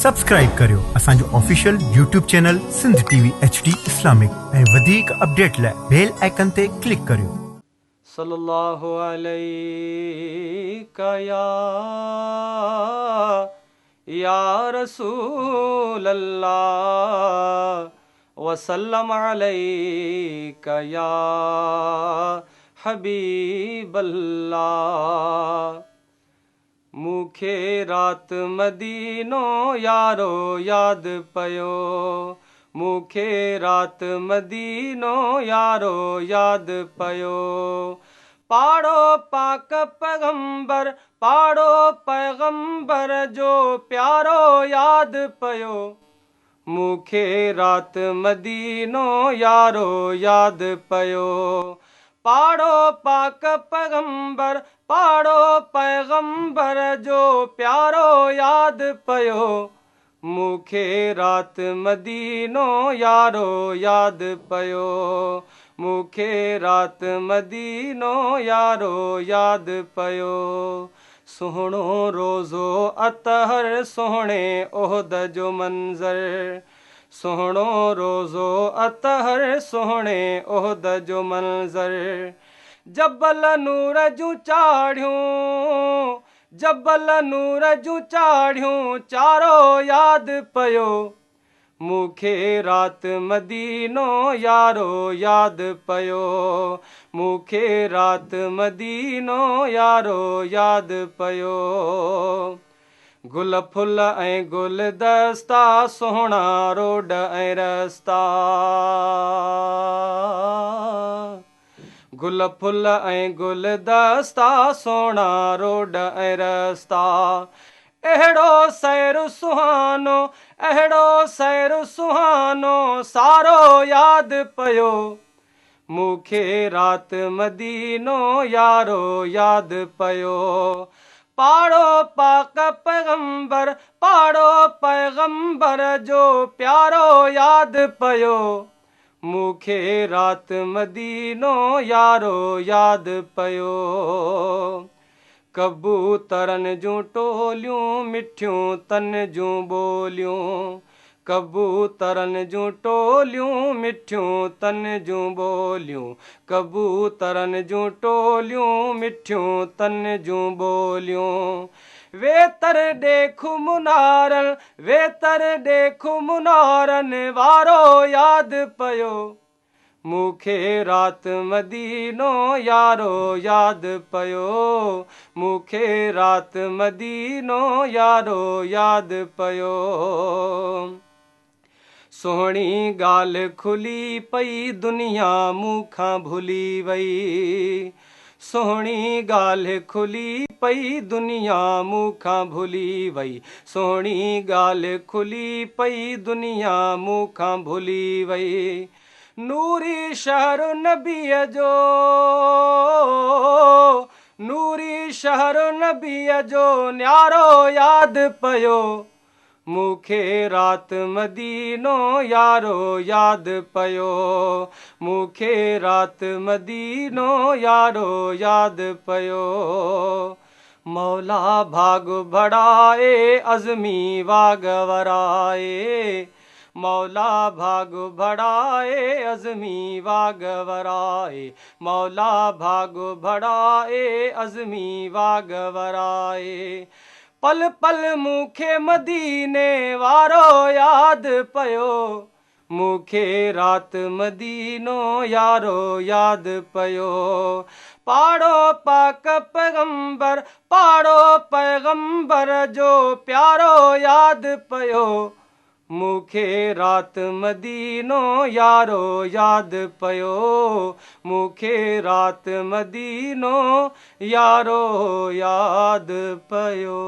Subscribe करियो असांजो official YouTube channel Sindh TV HD Islamic ऐं वधीक अपडेट लाइ बेल आइकन ते क्लिक करियो। सल्लल्लाहु अलैका या रसूल अल्लाह वसल्लम अलैका या हबीब अल्लाह। मूंखे रात मदीनो यारो याद पयो, मूंखे रात मदीनो यारो याद पयो। पाड़ो पाक पैगंबर, पाड़ो पैगंबर जो प्यारो याद पयो। मूंखे रात मदीनो यारो याद पयो। पाड़ो पाक पैगंबर, पाड़ो पैगंबर जो प्यारो याद पयो। मूंखे रात मदीनो यारो याद पयो। मूंखे रात मदीनो यारो याद पयो। सुहिणो रोज़ो अतहर सोहणे ओहद जो मंज़र, सुहिणो रोज़ो अतहर सोहणे ओहद जो मंज़र। जबल नूर जूं चाढ़ियूं, जबल नूर जूं चाढ़ियूं चारो याद पयो। मूंखे रात मदीनो यारो याद पयो। मूंखे रात मदीनो यारो याद पयो। गुल फुल ऐं गुलदस्ता सोहणा रोड ऐं रस्ता, गुल फुल ऐं गुलदस्ता सोहणा रोड ऐं रस्ता। अहिड़ो सैरु सुहानो, अहिड़ो सैरु सुहानो सारो याद पयो। मूंखे रात मदीनो यारो याद पयो। पाड़ो पाक पैगंबर, पाड़ो पैगंबर जो प्यारो याद पयो। मूंखे रात मदीनो यारो याद पयो। कबूतरन जूं टोलियूं मिठियूं तन जूं बोलियूं, कबूतरन जूं टोलियूं मिठियूं तन जूं बोलियूं, कबूतरन जूं टोलियूं मिठियूं तन जूं बोलियूं। वेतर ॾेखु मुनारन, वेतर ॾेखु मुनारन वारो याद पयो। मूंखे रात मदीनो यारो याद पयो। मूंखे रात मदीनो यारो याद पयो। सोहणी ॻाल्हि खुली पई दुनिया मूंखां भुली वई, सोहणी ॻाल्हि खुली पई दुनिया मूंखां भुली वई, सोहणी ॻाल्हि खुली पई दुनिया मूंखां भुली वई। नूरी शहर नबीअ जो, नूरी शहर नबीअ जो न्यारो याद पयो। मूंखे रात मदीनो यारो याद पयो। मूंखे रात मदीनो यारो याद पयो। मौला भाग बढ़ाए अज़मी वाग वराए, मौला भाग बढ़ाए अज़मी वाग वराए, मौला भाग बढ़ाए अज़मी वाग वराए। पल पल मूंखे मदीने वारो याद पयो। मूंखे रात मदीनो यारो याद पयो। पाड़ो पाक पैगंबर, पाड़ो पैगंबर जो प्यारो याद पयो। मूंखे रात मदीनो यारो याद पयो। मूंखे रात मदीनो यारो याद पयो।